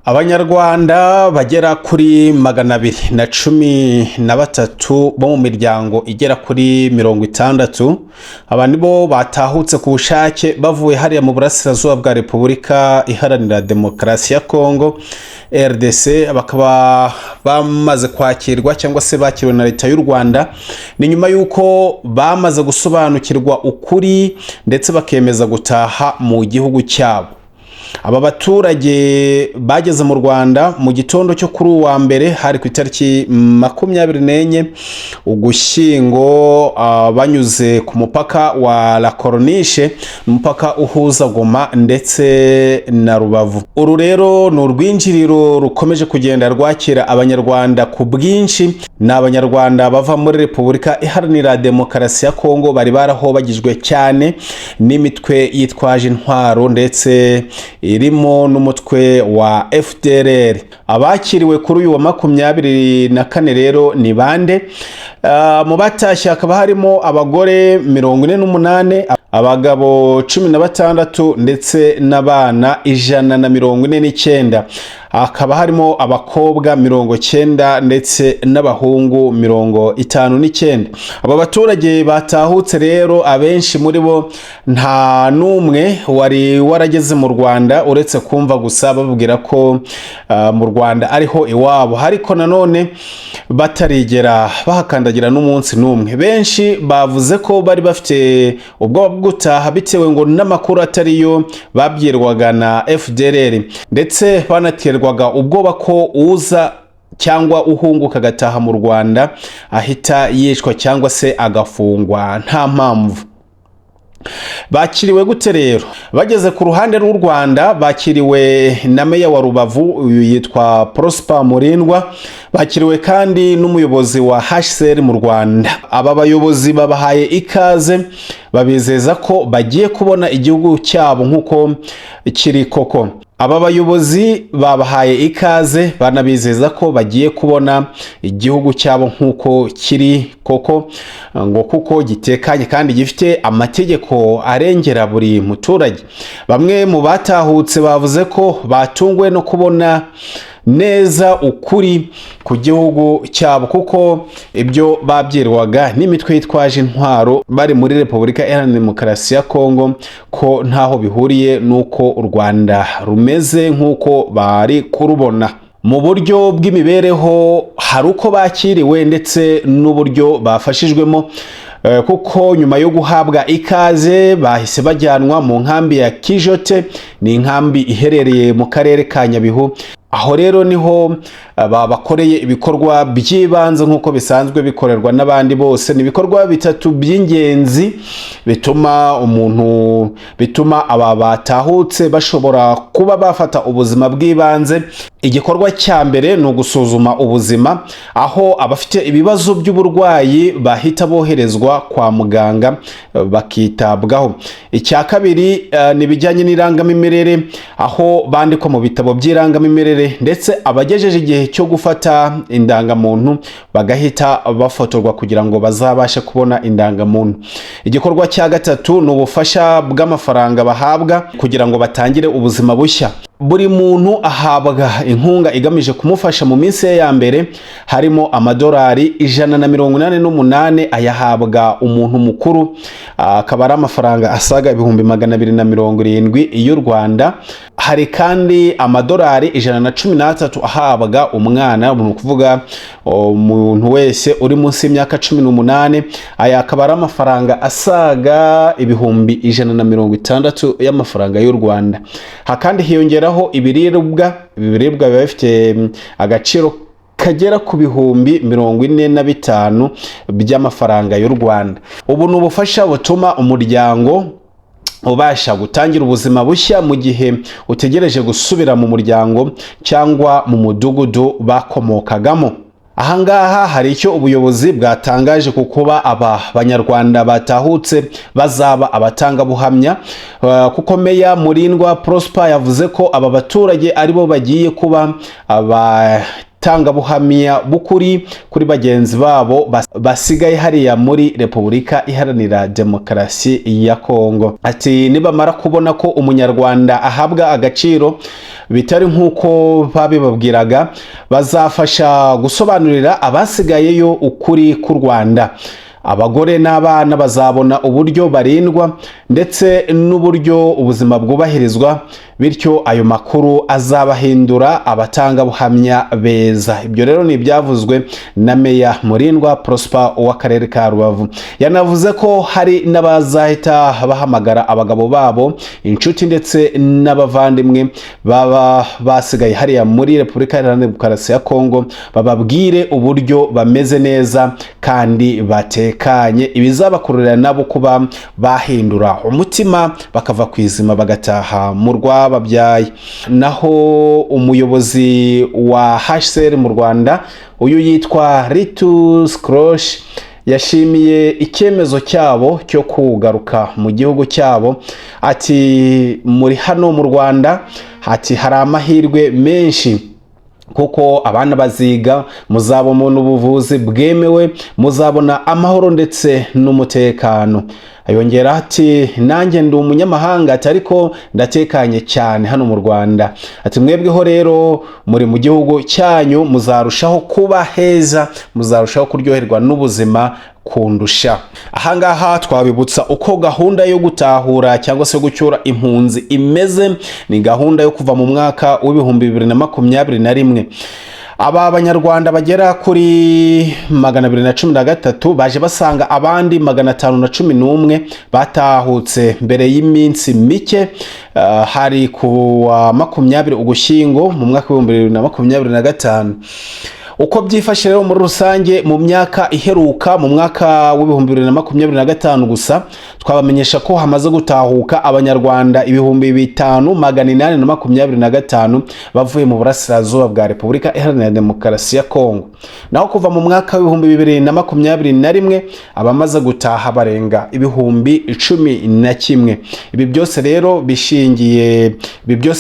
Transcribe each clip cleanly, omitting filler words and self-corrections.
Abanyarwanda bagera kuri 213 bo mu miryango igera kuri 60. Aba nibo batahutse ku bushake bavuye hariya mu burasirazuba bwa Repubulika Iharanira Demokarasi ya Kongo RDC, bakaba bamaze kwakirwa cyangwa se bakiriwe na leta y'u Rwanda. Ni nyuma yuko bamaze gusobanukirwa ukuri ndetse bakemeza gutaha mu gihugu cyabo. Aba baturage bageze mu Rwanda mu gitondo cyo kuri uwa mbere, hari ku itariki 24 Ugushyingo, banyuze ku mupaka wa La Corniche, umupaka uhuza Goma ndetse na Rubavu. Uru rero ni urwinjiriro rukomeje kugenda rwakira abanyarwanda ku bwinshi. Ni abanyarwanda bava muri Repubulika Iharanira Demokarasi ya Kongo, bari barahobagijwe cyane n'imitwe yitwaje intwaro ndetse irimo n'umutwe wa FDLR. Abakiriwe kuri uyu wa 24 rero ni bande? Mu batashye hakaba harimo abagore 48, abagabo 16 ndetse n'abana 149. Hakaba harimo abakobwa 90 ndetse n'abahungu 59. Aba baturage batahutse rero, abenshi muri bo nta numwe wari warageze mu Rwanda uretse kumva gusa babwira ko mu Rwanda ariho iwabo, ariko nanone batarigera bahakandagira n'umunsi numwe. Benshi bavuze ko bari bafite ubwoba bwo gutaha bitewe ngo n'amakuru atariyo babwirwaga na FDLR, ndetse banaterwaga ubwoba ko uza cyangwa uhunguka agataha mu Rwanda ahita yicwa cyangwa se agafungwa nta mpamvu. Bakiriwe gute rero? Bageze ku ruhande rw'u Rwanda bakiriwe na meya wa Rubavu, yitwa Prosper Murindwa. Bakiriwe kandi n'umuyobozi wa HCR mu Rwanda. Aba bayobozi babahaye ikaze, babizeza ko bagiye kubona igihugu cyabo nk'uko kiri koko. Aba bayobozi babahaye ikaze, banabizeza ko bagiye kubona igihugu cyabo nk'uko kiri koko, ngo kuko gitekanye kandi gifite amategeko arengera buri muturage. Bamwe mu batahutse bavuze ko batunguwe no kubona neza ukuri ku gihugu cyabo, kuko ibyo babyirwaga n'imitwe yitwaje intwaro bari muri Repubulika Iharanira Demokarasi ya Kongo ko ntaho bihuriye nuko u Rwanda rumeze nk'uko bari kurubona. Mu buryo bw'imibereho hari uko bakiriwe ndetse n'uburyo bafashijwemo, kuko nyuma yo guhabwa ikaze bahise bajyanwa mu nkambi ya Kijote. Ni inkambi iherereye mu karere ka Nyabihu. Aho rero niho bakoreye ibikorwa by'ibanze nk'uko bisanzwe bikorerwa n'abandi bose. Ni ibikorwa bitatu by'ingenzi bituma aba batahutse bashobora kuba bafata ubuzima bw'ibanze. Igikorwa cya mbere ni ugusuzuma ubuzima, aho abafite ibibazo by'uburwayi bahita boherezwa kwa muganga bakitabwaho. Icya kabiri ni bijyanye n'irangamimerere, aho bandikwa mu bitabo by'irangamimerere, ndetse abagejeje igihe cyo gufata indangamuntu bagahita bafotorwa kugira ngo bazabashe kubona indangamuntu. Igikorwa cya gatatu ni ubufasha bw'amafaranga bahabwa kugira ngo batangire ubuzima bushya. Buri muntu ahabwa inkunga igamije kumufasha mu minsi ye ya mbere, harimo amadolari 188 ayahabwa umuntu mukuru, akaba ari amafaranga asaga 270 y'u Rwanda. Hari kandi amadolari 113 ahabwa umwana, ni ukuvuga umuntu wese uri munsi y'imyaka 18. Aya akaba ari amafaranga asaga 160 y'amafaranga y'u Rwanda. Hakandi hiyongeraho ibiribwa biba bifite agaciro kagera ku 45,000 by'amafaranga y'u Rwanda. Ubu ni ubufasha butuma umuryango ubasha gutangira ubuzima bushya mu gihe utegereje gusubira mu muryango cyangwa mu mudugudu bakomokagamo. Ahangaha hari icyo ubuyobozi bwatangaje ku kuba aba banyarwanda batahutse bazaba abatangabuhamya, kuko meya Murindwa Prosper yavuze ko aba baturage aribo bagiye kuba ubutangabuhamya bukuri kuri bagenzi babo basigaye hariya muri Repubulika Iharanira Demokarasi ya Kongo. Ati nibamara kubona ko umunyarwanda ahabwa agaciro bitari nk'uko babibabwiraga, bazafasha gusobanurira abasigayeyo ukuri k'u Rwanda. Abagore n'abana bazabona uburyo barindwa ndetse n'uburyo ubuzima bwubahirizwa, bityo ayo makuru azabahindura abatangabuhamya beza. Ibyo rero ni ibyavuzwe na Meya Murindwa Prosper w'akarere ka Rubavu. Yanavuze ko hari n'abazahita bahamagara abagabo babo, inshuti ndetse n'abavandimwe baba basigaye hariya muri Repubulika Iharanira Demokarasi ya Kongo, bababwire uburyo bameze neza kandi batekanye, ibizabakururira nabo kuba bahindura umutima bakava ku izima bagataha mu rwababyaye. Naho umuyobozi wa HCR mu Rwanda, uyu yitwa Ritus Krosh, yashimiye icyemezo cyabo cyo kugaruka mu gihugu cyabo. Ati muri hano mu Rwanda ati hari amahirwe menshi kuko abana baziga, muzabona ubuvuzi bwemewe, muzabona amahoro ndetse n'umutekano. Ayongera ati nanjye ndi umunyamahanga ariko ndatekanye cyane hano mu Rwanda. Ati mwebweho rero muri mu gihugu cyanyu muzarushaho kuba heza, muzarushaho kuryoherwa n'ubuzima kundusha. Ahangaha twabibutsa uko gahunda yo gutahura cyangwa se gucyura impunzi imeze. Ni gahunda yo kuva mu mwaka w'ibihumbi 2021. Aba banyarwanda bagera kuri 213 baje basanga abandi 511 batahutse mbere y'iminsi mike, hari ku wa 20 Ugushyingo mu mwaka w'ibihumbi 2025. Uko byifashe rero muri rusange mu myaka iheruka mu mwaka w'ibihumbi 2025 gusa, twabamenyesha ko hamaze gutahuka abanyarwanda 5825 bavuye mu burasirazuba bwa Repubulika Iharanira Demokarasi ya Kongo. Naho kuva mu mwaka w'ibihumbi 2021 abamaze gutaha barenga 11,000. Ibi byose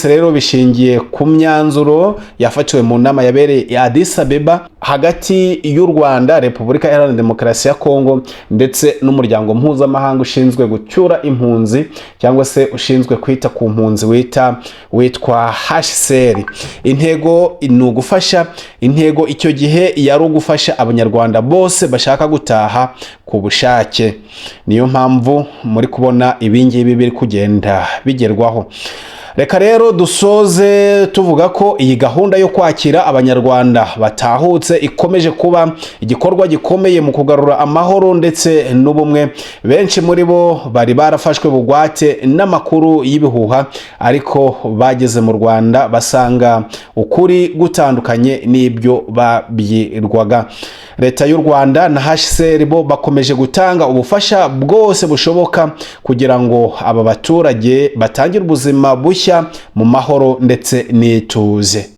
rero bishingiye ku myanzuro yafatiwe mu nama yabereye Addis Abeba hagati y'u Rwanda, Repubulika Iharanira Demokarasi ya Kongo ndetse n'umuryango mpuzamahanga ushinzwe gucyura impunzi cyangwa se ushinzwe kwita ku mpunzi witwa HCR. Intego ni ugufasha, intego icyo gihe yari ugufasha abanyarwanda bose bashaka gutaha ku bushake. Niyo mpamvu muri kubona ibingibi biri kugenda bigerwaho. Reka rero dusoze tuvuga ko iyi gahunda yo kwakira abanyarwanda batahutse ikomeje kuba igikorwa gikomeye mu kugarura amahoro ndetse n'ubumwe. Benshi muri bo bari barafashwe bugwate n'amakuru y'ibihuha, ariko bageze mu Rwanda basanga ukuri gutandukanye n'ibyo babyirwaga. Leta y'u Rwanda na HCR bo bakomeje gutanga ubufasha bwose bushoboka kugira ngo aba baturage batangire ubuzima bushya mu mahoro ndetse n'ituze.